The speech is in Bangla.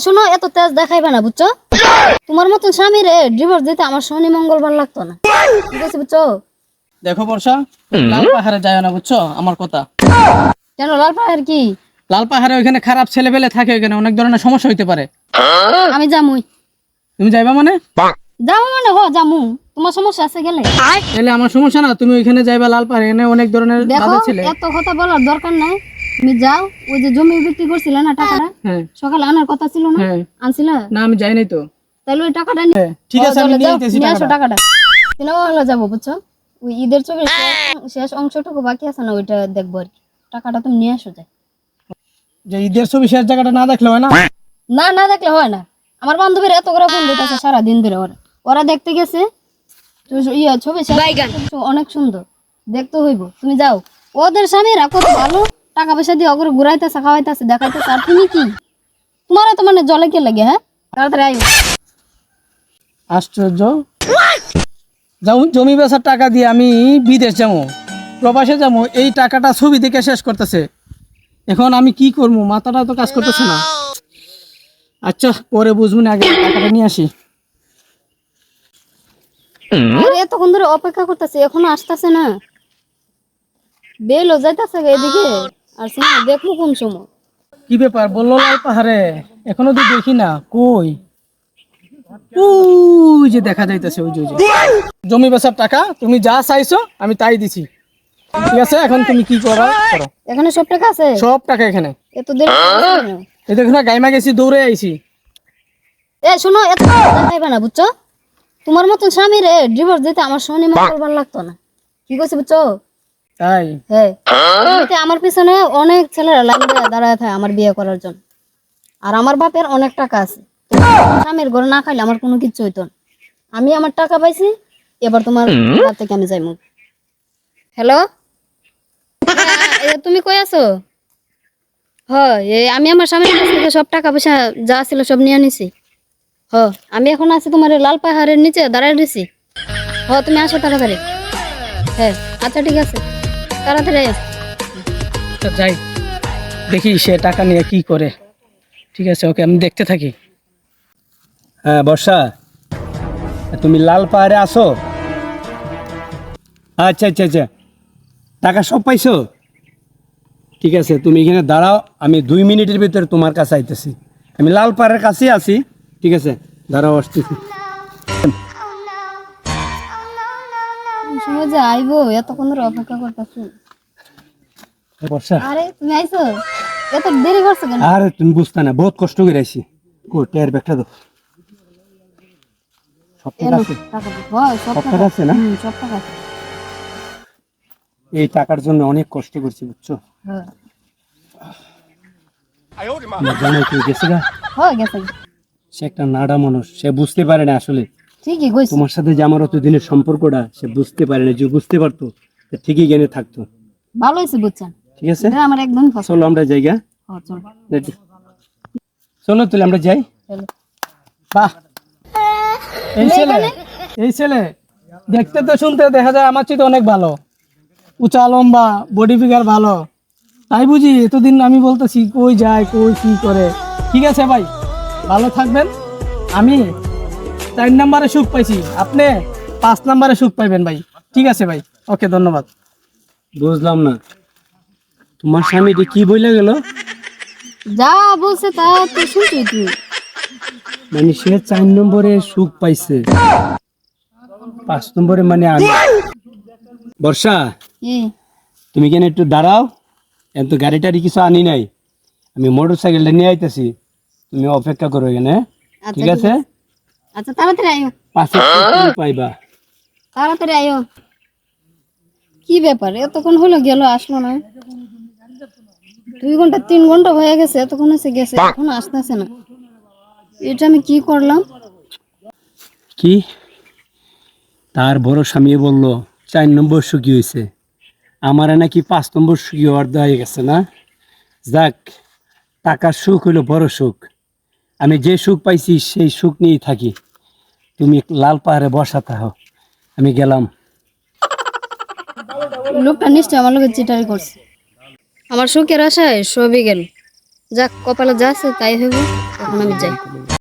শোনো, এত তেজ দেখাইবে না, বুঝছো? তোমার মতন স্বামী রে ডিভোর্স দিতে আমার শনি মঙ্গলবার লাগতো না, ঠিক আছে, বুঝছো? দেখো বর্ষা, লাল পাহাড়ে যায় না, বুঝছো আমার কথা? কেন, লাল পাহাড় কি? লাল পাহাড়ে ওইখানে খারাপ ছেলে পেলে থাকে, ওইখানে অনেক ধরনের সমস্যা হইতে পারে। আমি জামুই। তুমি যাইবা মানে? যাবো মানে জামু। তোমার সমস্যা আছে গেলে? তাহলে আমার সমস্যা না, তুমি ওইখানে যাইবা লাল পাহাড়ে, এখানে অনেক ধরনের দেখো, বাজে ছেলে। এত কথা বলার দরকার নাই। তুমি যাও, ওই যে জমি বিক্রি করছিলে না, টাকাটা হ্যাঁ সকালে আনার কথা ছিল না, হ্যাঁ। আনছিলা? না আমি যাই নাই তো। তাহলে ওই টাকাটা নিয়ে ঠিক আছে, আমি নিয়ে আইতেছি নিয়ে আসো টাকাটা। টাকাটা। সিনেমা হলে যাবো, বুঝছো? ওই ঈদের ছবির শেষ অংশটুকু বাকি আছে না, ওইটা দেখবো আর কি। টাকাটা তুমি নিয়ে আসো যাই। যে ঈদের ছবি শেষ জায়গাটা না দেখলে হয় না? না, না দেখলে হয় না। আমার বান্ধবীরা এত করে ফোন দিতেছে সারাদিন ধরে, ওরা দেখতে গেছে। তো ছবি অনেক সুন্দর, দেখতে হইব। তুমি যাও, ওদের স্বামীরা কত ভালো, টাকা পয়সা দিয়ে ওগুলো ঘুরাইতেছে, খাওয়াইতেছে, দেখাইতেছে। আর তুমি কি, তোমার তো মানে জলে কে লাগে? হ্যাঁ, তাড়াতাড়ি আইও। আশ্চর্য, যাও জমি বেচার টাকা দিয়ে আমি বিদেশ যাবো, প্রবাসে যাবো, এই টাকাটা ছবি দেখে শেষ করতেছে। এখন আমি কি করবো, মাথাটা তো কাজ করতেছে না। আচ্ছা, পরে বুঝবো না, আগে টাকাটা নিয়ে আসি। আরে এতক্ষণ ধরে অপেক্ষা করতেছে, এখনো আসতেছে না। বেলও যাইতেছে এদিকে, আর সিনেমা দেখবো কোন সময়? কি ব্যাপার বললো লাল পাহাড়ে, এখনো তো দেখি না, কই? ওই যে দেখা যাইতেছে, ওই যে জমি বেচার টাকা, তুমি যা চাইছো আমি তাই দিছি। ঠিক আছে, এখন তুমি কি করো করো। এখানে সব টাকা আছে? সব টাকা এখানে। এত দেরি কেন? এই দেখো না, গাইমা গেছি, দৌড়ে আইছি। শোনো, এত দেখাইবে না, বুঝছো? তোমার মতন স্বামী রে ডিভোর্স দিতে আমার শনি মঙ্গলবার লাগতো না, কি করছে, বুঝছো? তাই? হ্যাঁ, এমনিতে আমার পিছনে অনেক ছেলেরা লাইন দিয়ে দাঁড়ায় থাকে আমার বিয়ে করার জন্য। আর আমার বাপের অনেক টাকা আছে, স্বামীর ঘরে না খাইলে আমার কোনো কিচ্ছু হইতো না। আমি আমার টাকা পাইছি, এবার তোমার হাত থেকে আমি যাইমু। হ্যালো, তুমি কই আছো? হয়, আমি আমার স্বামীর কাছ থেকে সব টাকা পয়সা যা ছিল সব নিয়ে নিছি। আমি এখন আছি তোমার লাল পাহাড়ের নিচে দাঁড়ায় দিছি। তুমি আসো তাড়াতাড়ি। হ্যাঁ, আচ্ছা ঠিক আছে, তাড়াতাড়ি আয়। আচ্ছা, যাই দেখি সে টাকা নিয়ে কি করে। ঠিক আছে, ওকে আমি দেখতে থাকি। হ্যাঁ বর্ষা, তুমি লাল পাহাড়ে আসো? আচ্ছা আচ্ছা আচ্ছা, টাকা সব পাইছো? ঠিক আছে, তুমি এখানে দাঁড়াও, আমি 2 মিনিটের ভিতরে তোমার কাছে আইতেছি। আমি লাল পাহাড়ের কাছেই আছি। ঠিক আছে, দাঁড়াও, আসতেছি। কোন সময় যে আইবো, এতক্ষণ ধরে অপেক্ষা করতেছি। বর্ষা, আরে তুমি আইছো, এত দেরি করছো কেন? আরে তুমি বুঝতে না, বহুত কষ্ট করে আইছি। টের ব্যাগটা দাও। সব টাকা আছে? টাকা দাও। হয়, সব সব টাকা টাকা আছে না? সব টাকা আছে। এই টাকার জন্য অনেক কষ্ট করছি, বুঝছো? হ্যাঁ, আমার জামাই কই গেছে গা? গেছে। সে একটা নাড়া মানুষ, সে বুঝতে পারে না আসলে ঠিকই কইছো। তোমার সাথে যে আমার অতদিনের সম্পর্কটা, সে বুঝতে পারে না। যে বুঝতে পারতো সে ঠিকই জ্ঞানে থাকতো। ভালো হয়েছে, বুঝছেন? ঠিক আছে, এটা আমার একদম পছন্দ। চলো আমরা যাই গা। চলো চলো তাহলে আমরা যাই। চলো। বাহ, এই ছেলে দেখতে তো শুনতে দেখা যায় আমার চেয়ে অনেক ভালো, উঁচা লম্বা, বডি ফিগার ভালো। তাই বুঝি এতদিন আমি বলতেছি কই যায়, কই কি করে। ঠিক আছে ভাই, ভালো থাকবেন। আমি 4 নম্বরে সুখ পাইছি, আপনি 5 নম্বরে সুখ পাইবেন ভাই। ঠিক আছে ভাই, ওকে, ধন্যবাদ। বুঝলাম না, তোমার স্বামীটি কি বইলে গেল? যা বলছে তা তো শুনছি তুমি। মানে সে 4 নম্বরে সুখ পাইছে, 5 নম্বরে মানে আমি। বর্ষা, কি? তুমি কেন একটু দাঁড়াও, এত গাড়িটারি কিছু আনি নাই, আমি মোটর সাইকেলটা নিয়ে আইতেছি, তুমি অপেক্ষা করো এখানে। আচ্ছা, ঠিক আছে? আচ্ছা, তাড়াতাড়ি আয়ো। পাশে তুমি পাইবা। তাড়াতাড়ি আয়ো। কি ব্যাপার, এতক্ষণ হলো গেল, আসলো না? 2 ঘন্টা 3 ঘন্টা হয়ে গেছে, এতক্ষণ এসে গেছে, এখন আসতেছে না। এটা আমি কি করলাম? কি তার বড় স্বামী বলল 4 নম্বর সুখী হয়েছে, আমার নাকি 5 নম্বর সুখী হওয়ার হয়ে গেছে না? যাক, টাকার সুখ হইলো বড় সুখ, আমি যে সুখ পাইছি সেই সুখ নিয়েই থাকি। তুমি লাল পাহাড়ে বসা থাকো, আমি গেলাম। লোকটা নিশ্চয় আমার লোকের চিটারি করছে। আমার সুখের আশায় সবই গেল। যাক, কপালে যা আছে তাই হইব। এখন আমি যাই।